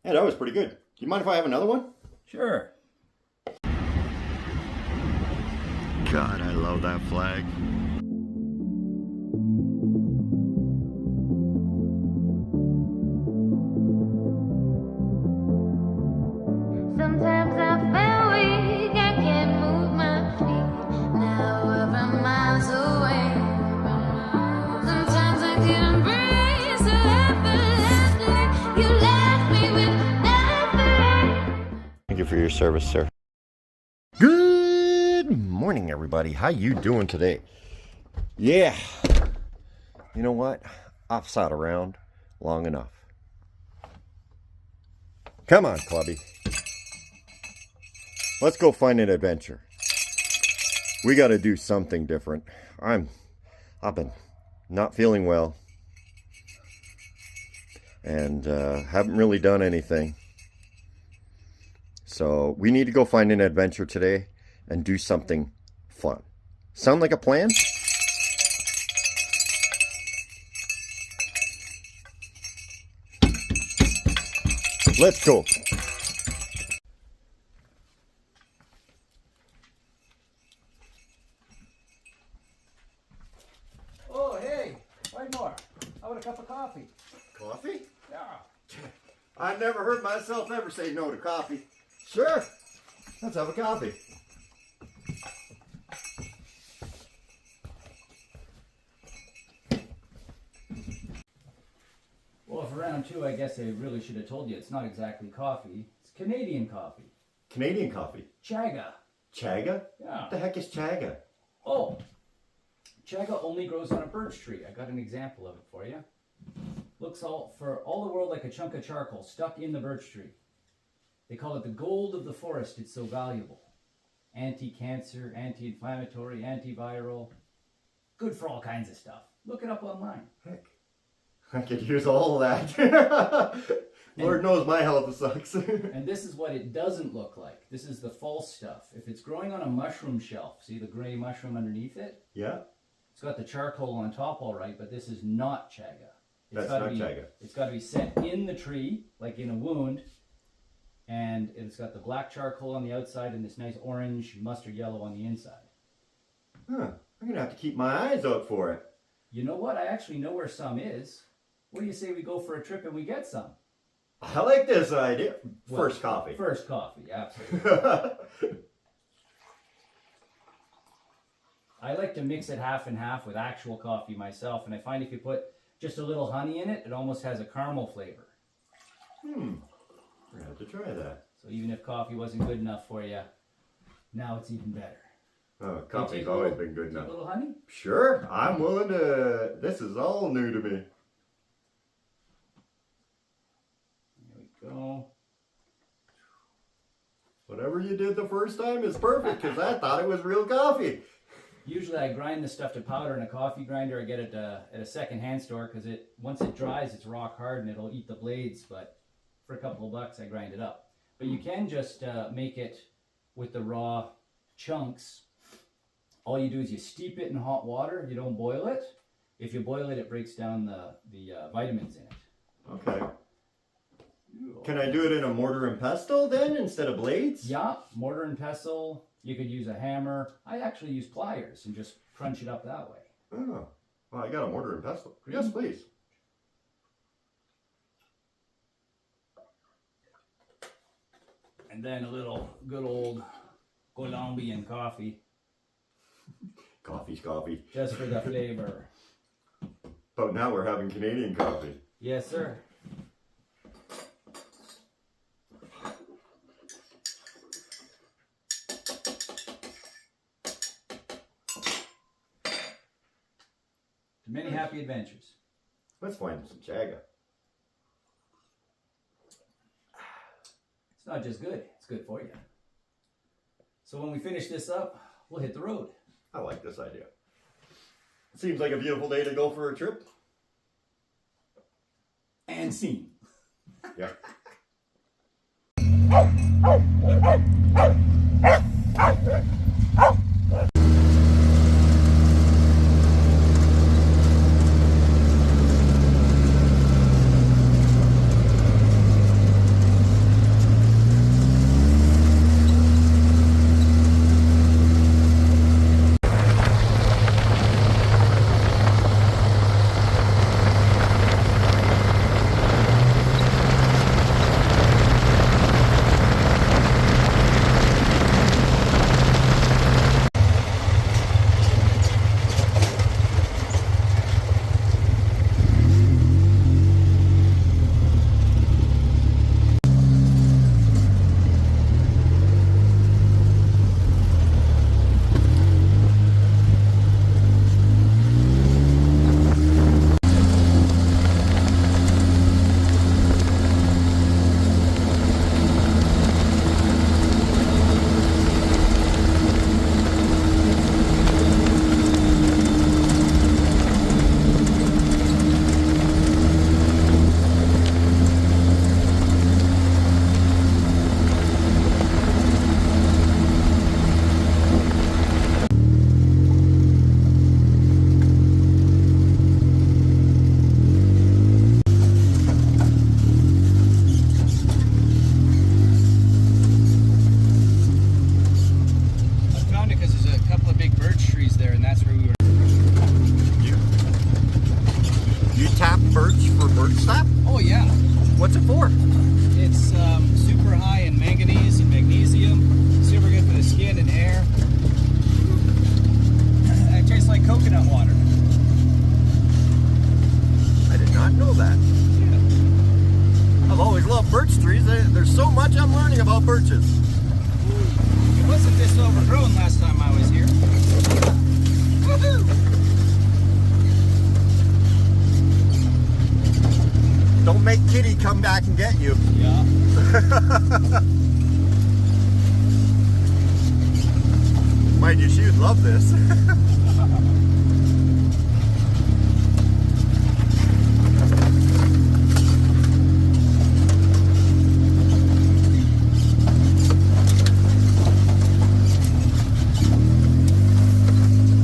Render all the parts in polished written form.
Yeah, that was pretty good. Do you mind if I have another one? Sure. God, I love that flag. Sometimes I feel weak, I can't move my feet. Now we're miles away. Sometimes I can't breathe, so effortlessly you left me with nothing. Thank you for your service, sir. Good morning, everybody. How you doing today? Yeah. You know what? I've sat around long enough. Come on, Clubby. Let's go find an adventure. We got to do something different. I've been not feeling well. And haven't really done anything. So we need to go find an adventure today and do something fun. Sound like a plan? Let's go. Oh, hey, Windmoor. How about a cup of coffee? Coffee? Yeah. I've never heard myself ever say no to coffee. Sure. Let's have a coffee. Well, for round two, I guess I really should have told you it's not exactly coffee. It's Canadian coffee. Canadian coffee. Chaga. Chaga? Yeah. What the heck is chaga? Oh, chaga only grows on a birch tree. I got an example of it for you. Looks for all the world like a chunk of charcoal stuck in the birch tree. They call it the gold of the forest. It's so valuable. Anti-cancer, anti-inflammatory, antiviral. Good for all kinds of stuff. Look it up online. Heck, I could use all of that. Lord knows my health sucks. And this is what it doesn't look like. This is the false stuff. If it's growing on a mushroom shelf, see the gray mushroom underneath it? Yeah. It's got the charcoal on top all right, but this is not chaga. That's not chaga. It's got to be set in the tree, like in a wound, and it's got the black charcoal on the outside and this nice orange mustard yellow on the inside. Huh. I'm going to have to keep my eyes out for it. You know what? I actually know where some is. What do you say we go for a trip and we get some? I like this idea. Well, First coffee. First coffee, absolutely. I like to mix it half and half with actual coffee myself, and I find if you put just a little honey in it, it almost has a caramel flavor. We're going to have to try that. So even if coffee wasn't good enough for you, now it's even better. Oh, coffee's always been good enough. A little honey? Sure, I'm willing to. This is all new to me. There we go. Whatever you did the first time is perfect because I thought it was real coffee. Usually I grind this stuff to powder in a coffee grinder. I get it at a second-hand store because once it dries, it's rock hard and it'll eat the blades. But for a couple of bucks, I grind it up. But you can just make it with the raw chunks. All you do is you steep it in hot water. You don't boil it. If you boil it, it breaks down the vitamins in it. Okay. Can I do it in a mortar and pestle then instead of blades? Yeah, mortar and pestle. You could use a hammer. I actually use pliers and just crunch it up that way. Oh, well, I got a mortar and pestle. Yes, please. And then a little good old Colombian coffee. Coffee's coffee. Just for the flavor. But now we're having Canadian coffee. Yes, sir. Many happy adventures. Let's find some chaga. It's not just good, it's good for you. So when we finish this up, we'll hit the road. I like this idea. Seems like a beautiful day to go for a trip. And scene. Yeah. birch sap? Oh yeah. What's it for? It's super high in manganese and magnesium. Super good for the skin and hair. It tastes like coconut water. I did not know that. Yeah. I've always loved birch trees. There's so much I'm learning about birches. It wasn't this overgrown last time I was here. Woohoo! Don't make Kitty come back and get you. Yeah. Mind you, she would love this.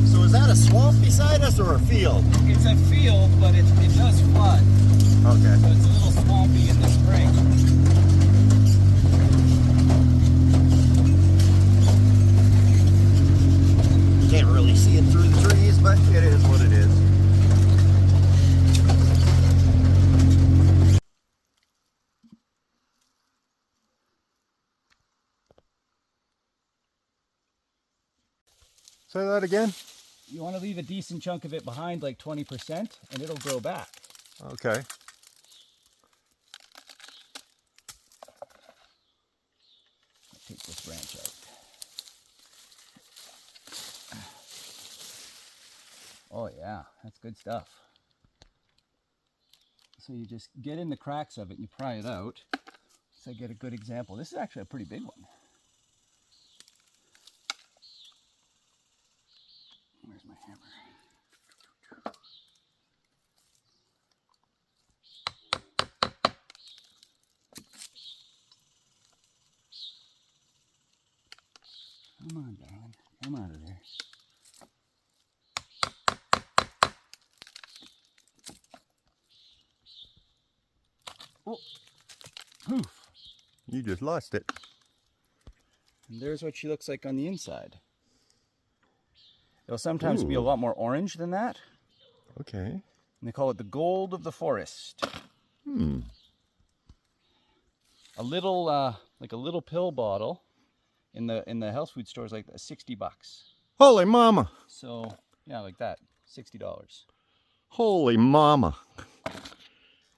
So is that a swamp beside us or a field? It's a field, but it does flood. Okay. So it's a little swampy in the spring. Can't really see it through the trees, but it is what it is. Say that again? You want to leave a decent chunk of it behind, like 20%, and it'll grow back. Okay. Take this branch out. Oh yeah, that's good stuff. So you just get in the cracks of it and you pry it out. So I get a good example. This is actually a pretty big one. Where's my hammer? Come on, darling. Come out of there. Oh, poof. You just lost it. And there's what she looks like on the inside. It'll sometimes be a lot more orange than that. Okay. And they call it the gold of the forest. Hmm. A little, like a little pill bottle in the health food stores, like $60. Holy mama. So yeah, like that, $60. Holy mama.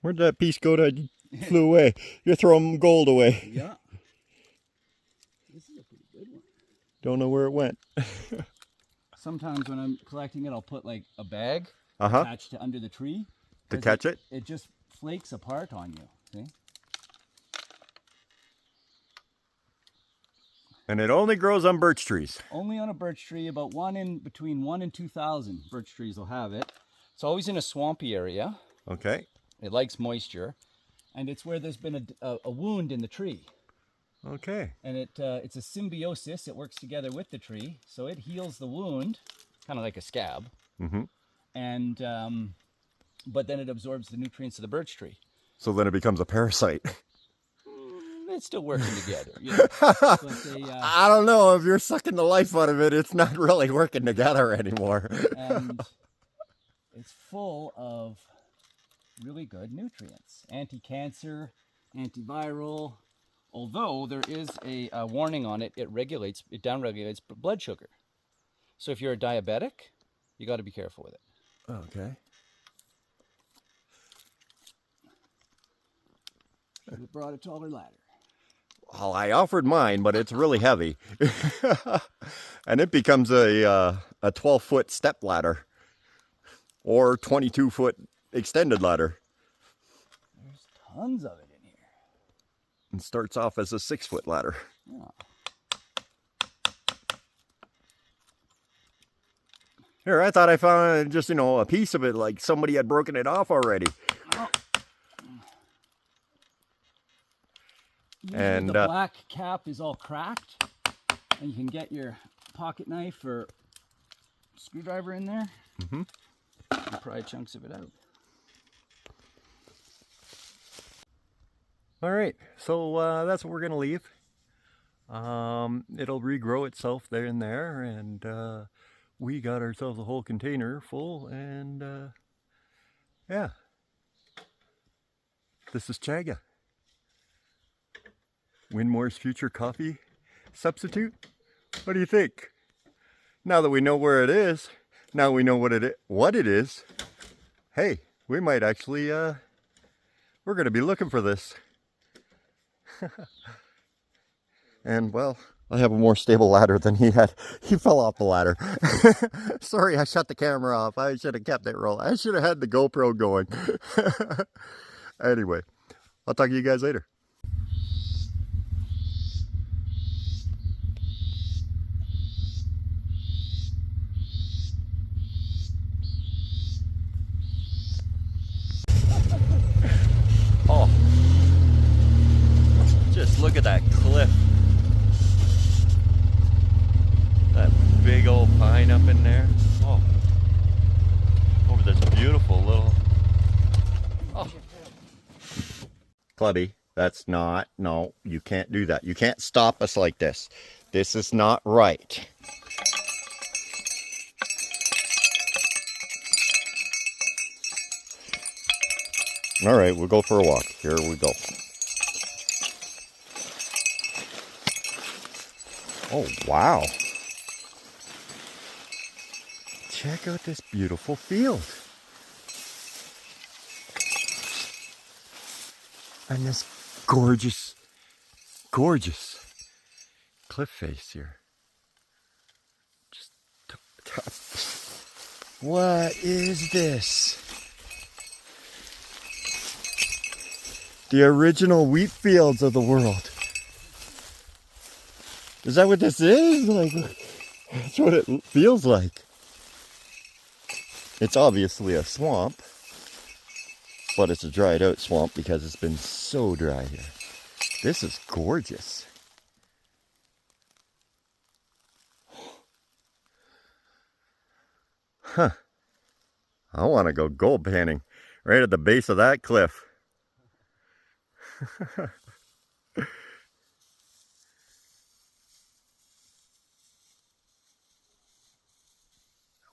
Where'd that piece go that flew away? You're throwing gold away. Yeah. This is a pretty good one. Don't know where it went. Sometimes when I'm collecting it, I'll put like a bag Uh-huh. attached to under the tree. To 'cause catch it? It just flakes apart on you, see? And it only grows on birch trees. Only on a birch tree, about between 1 and 2,000 birch trees will have it. It's always in a swampy area. Okay. It likes moisture. And it's where there's been a wound in the tree. Okay. And it's a symbiosis. It works together with the tree. So it heals the wound, kind of like a scab. Mm-hmm. And, but then it absorbs the nutrients of the birch tree. So then it becomes a parasite. It's still working together. You know. But they, I don't know. If you're sucking the life out of it, it's not really working together anymore. and it's full of really good nutrients. Anti-cancer, antiviral. Although there is a warning on it, it downregulates blood sugar. So if you're a diabetic, you got to be careful with it. Okay. Should have brought a taller ladder. Well, I offered mine, but it's really heavy. And it becomes a 12-foot step ladder or 22-foot extended ladder. There's tons of it in here. And starts off as a 6-foot ladder. Yeah. Here, I thought I found just, a piece of it, like somebody had broken it off already. And the black cap is all cracked, and you can get your pocket knife or screwdriver in there and pry chunks of it out. All right, so that's what we're gonna leave. It'll regrow itself there and there, and we got ourselves a whole container full, and yeah. This is Chaga. Windmoor's future coffee substitute. What do you think? Now that we know where it is, now we know what it is. Hey, we might actually we're going to be looking for this. And well, I have a more stable ladder than he had. He fell off the ladder. Sorry, I shut the camera off. I should have kept it rolling. I should have had the GoPro going. Anyway, I'll talk to you guys later. Oh, just look at that cliff. That big old pine up in there. Oh, over this beautiful little. Oh, Clubby, that's not. No, you can't do that. You can't stop us like this. This is not right. All right, we'll go for a walk. Here we go. Oh, wow. Check out this beautiful field. And this gorgeous, gorgeous cliff face here. Just what is this? The original wheat fields of the world. Is that what this is? Like, that's what it feels like. It's obviously a swamp, but it's a dried out swamp because it's been so dry here. This is gorgeous. Huh. I want to go gold panning right at the base of that cliff.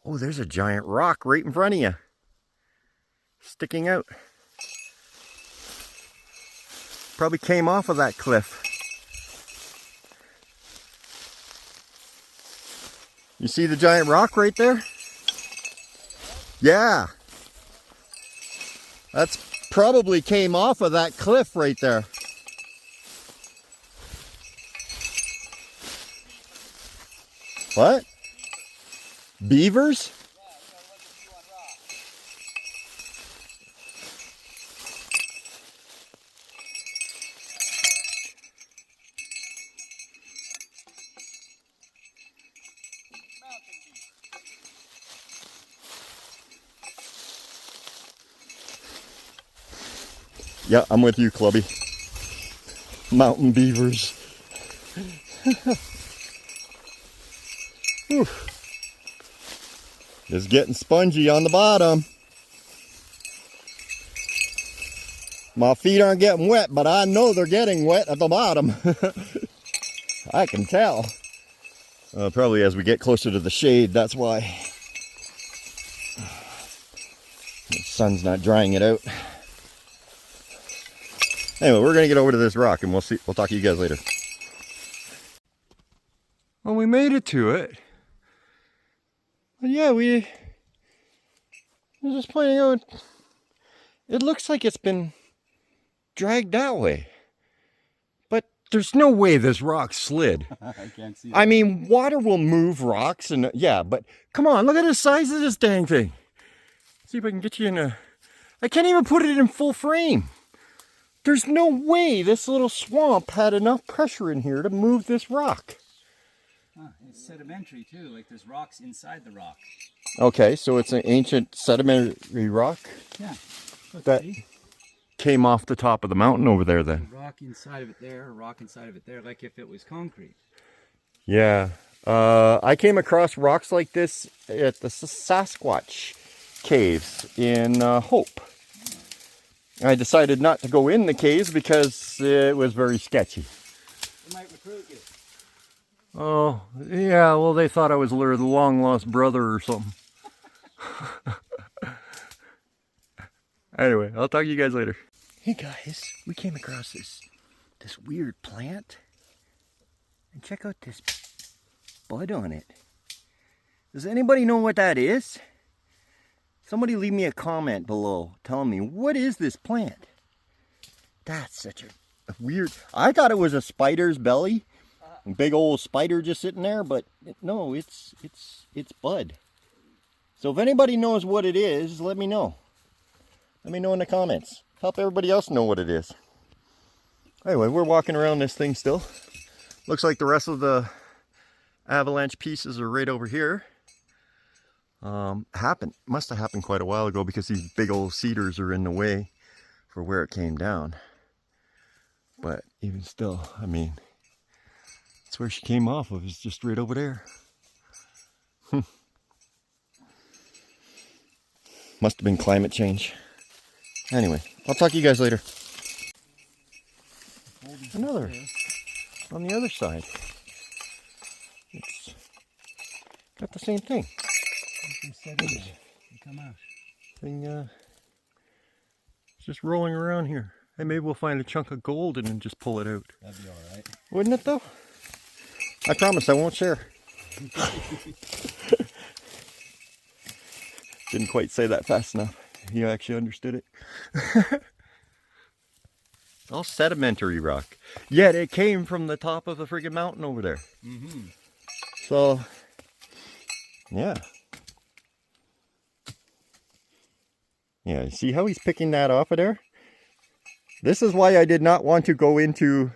Oh, there's a giant rock right in front of you. Sticking out. Probably came off of that cliff. You see the giant rock right there? Yeah. That's probably came off of that cliff right there. What? Beavers? Yeah, I'm with you, Clubby. Mountain beavers. Whew. It's getting spongy on the bottom. My feet aren't getting wet, but I know they're getting wet at the bottom. I can tell. Probably as we get closer to the shade, that's why. The sun's not drying it out. Anyway, we're gonna get over to this rock and we'll talk to you guys later. Well, we made it to it. But yeah, we were just pointing out, it looks like it's been dragged that way. But there's no way this rock slid. I can't see that. I mean, water will move rocks and yeah, but come on, look at the size of this dang thing. See if I can get you in a, I can't even put it in full frame. There's no way this little swamp had enough pressure in here to move this rock. It's sedimentary too, like there's rocks inside the rock. Okay, so it's an ancient sedimentary rock Yeah. that came off the top of the mountain over there then. Rock inside of it there, rock inside of it there, like if it was concrete. Yeah, I came across rocks like this at the Sasquatch caves in Hope. I decided not to go in the caves because it was very sketchy. They might recruit you. Oh, yeah, well, they thought I was their long-lost brother or something. Anyway, I'll talk to you guys later. Hey guys, we came across this weird plant. And check out this bud on it. Does anybody know what that is? Somebody leave me a comment below telling me, what is this plant? That's such a weird... I thought it was a spider's belly. A big old spider just sitting there, but no, it's bud. So if anybody knows what it is, let me know. Let me know in the comments. Help everybody else know what it is. Anyway, we're walking around this thing still. Looks like the rest of the avalanche pieces are right over here. Must have happened quite a while ago because these big old cedars are in the way for where it came down. But even still, I mean, that's where she came off of, is just right over there. Must have been climate change. Anyway, I'll talk to you guys later. Another on the other side. It's got the same thing. Thing, it's just rolling around here. Hey, maybe we'll find a chunk of gold and then just pull it out. That'd be alright. Wouldn't it though? I promise I won't share. Didn't quite say that fast enough. You actually understood it. All sedimentary rock. Yet it came from the top of the friggin' mountain over there. Mm-hmm. So, yeah. Yeah, you see how he's picking that off of there? This is why I did not want to go into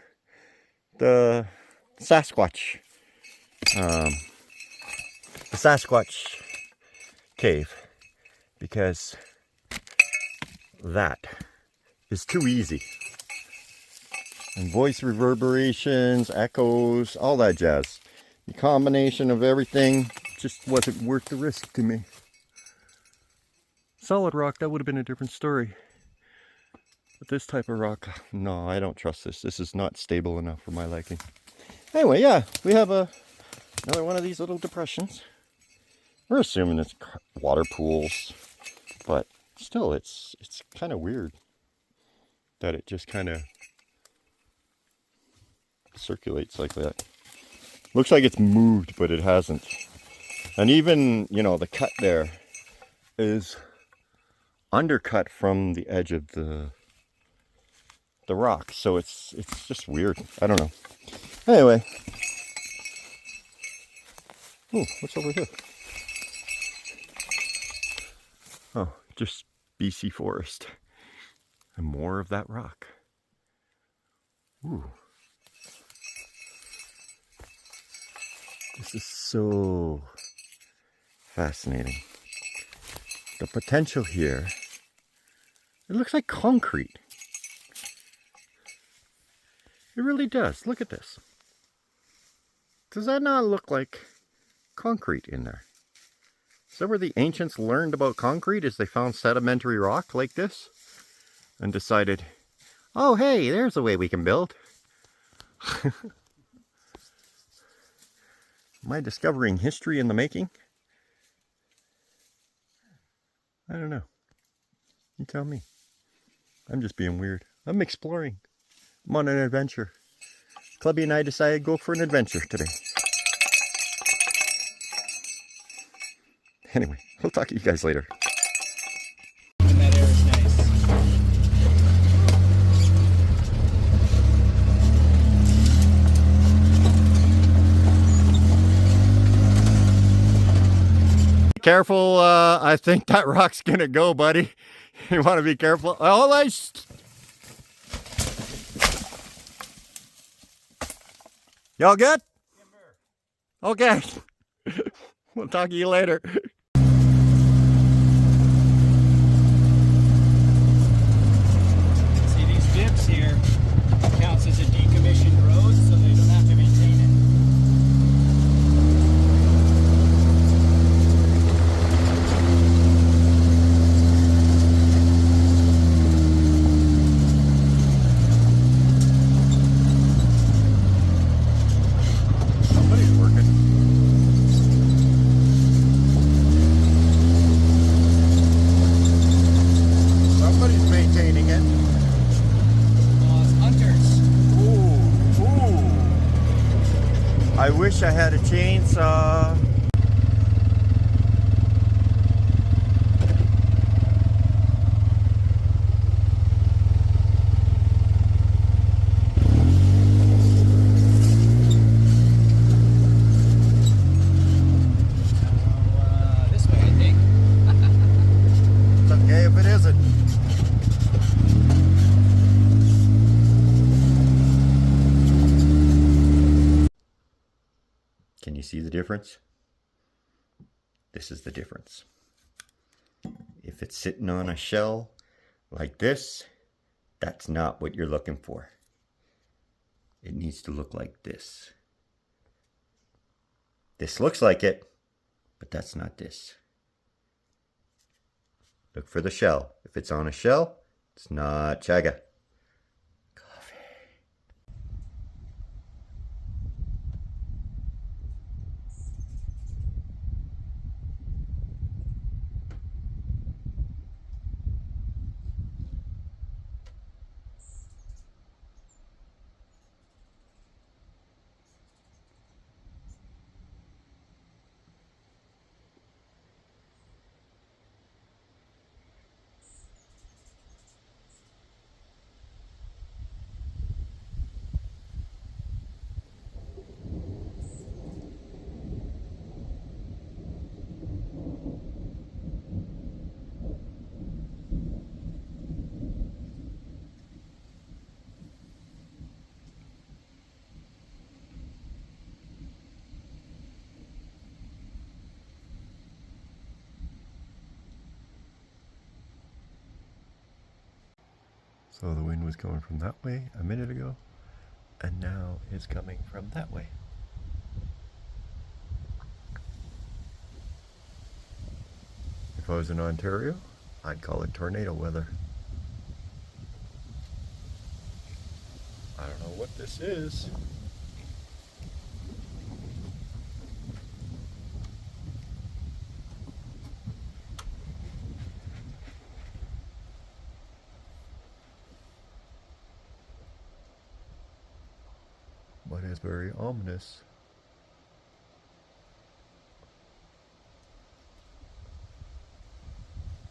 the Sasquatch. The Sasquatch cave. Because that is too easy. And voice reverberations, echoes, all that jazz. The combination of everything just wasn't worth the risk to me. Solid rock, that would have been a different story. But this type of rock, no, I don't trust this. This is not stable enough for my liking. Anyway, yeah, we have another one of these little depressions. We're assuming it's water pools, but still, it's kind of weird that it just kind of circulates like that. Looks like it's moved, but it hasn't. And even, you know, the cut there is undercut from the edge of the rock, so it's just weird. I don't know. Anyway, ooh, what's over here? Oh, just BC forest and more of that rock. Ooh, this is so fascinating. The potential here. It looks like concrete. It really does. Look at this. Does that not look like concrete in there? Is that where the ancients learned about concrete? Is they found sedimentary rock like this and decided, oh hey, there's a way we can build. Am I discovering history in the making? I don't know. You tell me. I'm just being weird. I'm exploring. I'm on an adventure. Clubby and I decided to go for an adventure today. Anyway, we'll talk to you guys later. That air is nice. Careful, I think that rock's gonna go, buddy. You want to be careful. Oh, y'all good? Okay. We'll talk to you later. See these dips here counts as a decommissioned road, so they don't have to maintain it. Somebody's working. Somebody's maintaining it. I wish I had a chainsaw. This way, I think. It's okay if it isn't. Can you see the difference? This is the difference. If it's sitting on a shell like this, that's not what you're looking for. It needs to look like this. This looks like it, but that's not this. Look for the shell. If it's on a shell, it's not chaga. Coffee. So the wind was coming from that way a minute ago, and now it's coming from that way. If I was in Ontario, I'd call it tornado weather. I don't know what this is. But it's very ominous.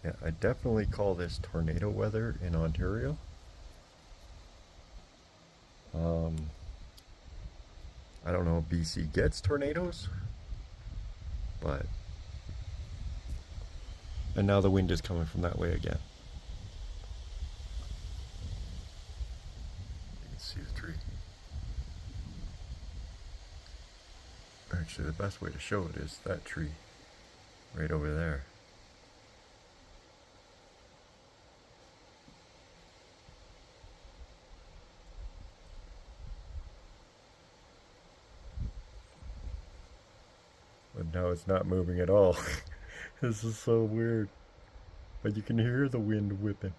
Yeah, I definitely call this tornado weather in Ontario. I don't know if BC gets tornadoes, but... And now the wind is coming from that way again. You can see the tree. Actually, the best way to show it is that tree right over there. But now it's not moving at all. This is so weird. But you can hear the wind whipping.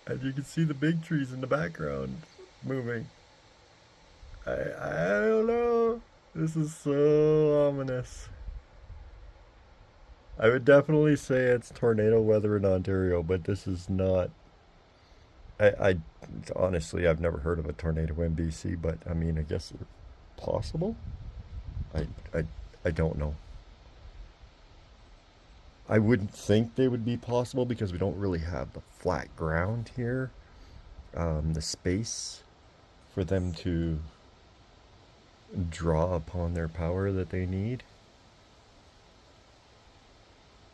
And you can see the big trees in the background moving. I don't know. This is so ominous. I would definitely say it's tornado weather in Ontario, but this is not. I honestly, I've never heard of a tornado in BC, but I mean, I guess it's possible. I don't know. I wouldn't think they would be possible because we don't really have the flat ground here, the space for them to draw upon their power that they need,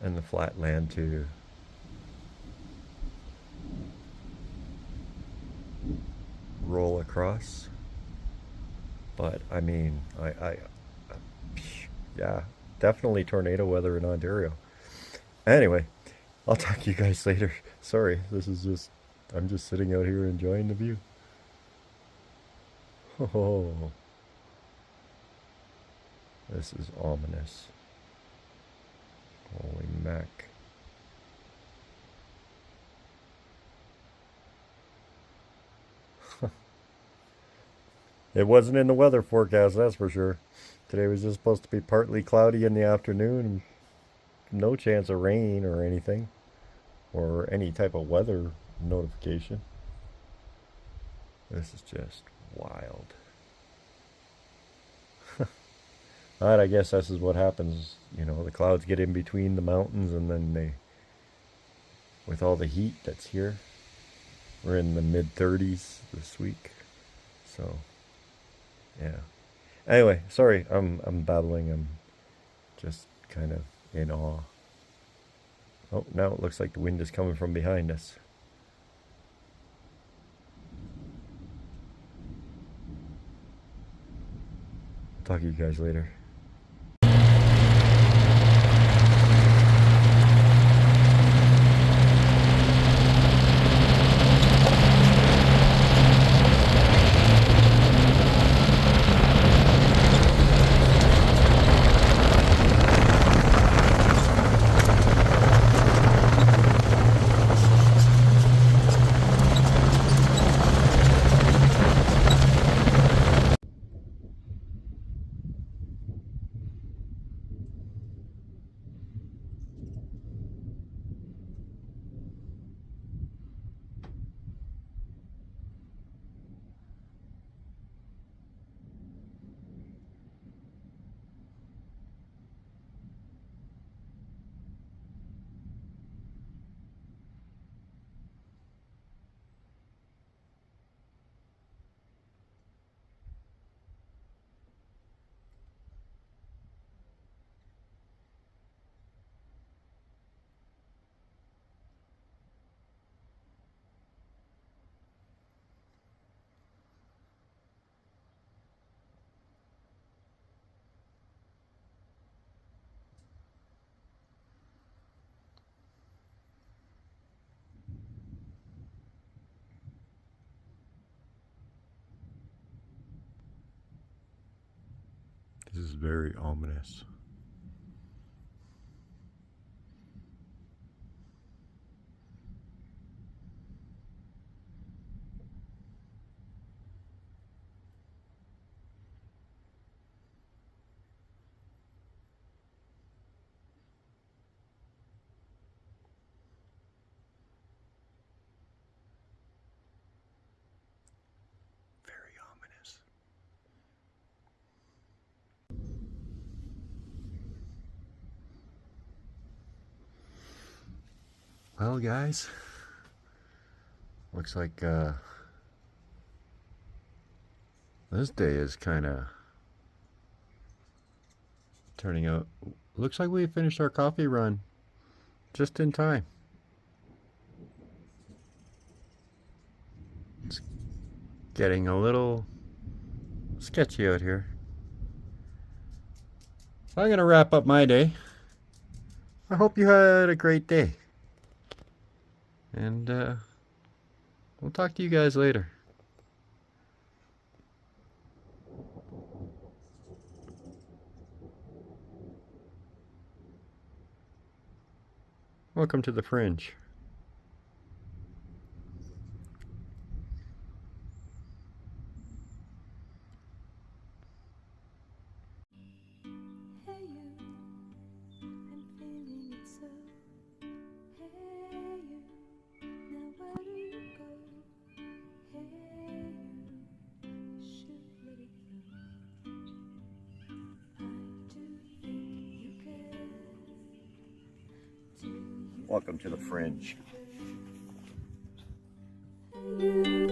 and the flat land to roll across. But I mean, yeah, definitely tornado weather in Ontario. Anyway, I'll talk to you guys later. Sorry, I'm just sitting out here enjoying the view. Oh, this is ominous. Holy mac. It wasn't in the weather forecast, that's for sure. Today was just supposed to be partly cloudy in the afternoon. No chance of rain or anything. or any type of weather notification. This is just wild. Alright, I guess this is what happens, you know, the clouds get in between the mountains, and then they, with all the heat that's here, we're in the mid-30s this week. So, yeah. Anyway, sorry, I'm babbling. I'm just kind of in awe. Oh, now it looks like the wind is coming from behind us. Talk to you guys later. This is very ominous. Very ominous. Well, guys, looks like this day is kind of turning out. Looks like we finished our coffee run just in time. It's getting a little sketchy out here. So I'm going to wrap up my day. I hope you had a great day. And we'll talk to you guys later. Welcome to the Fringe. Hey you, I'm feeling it so. Hey you, now where do you go? Hey you, should let it go. I do think you care. Do you? Welcome to the Fringe. You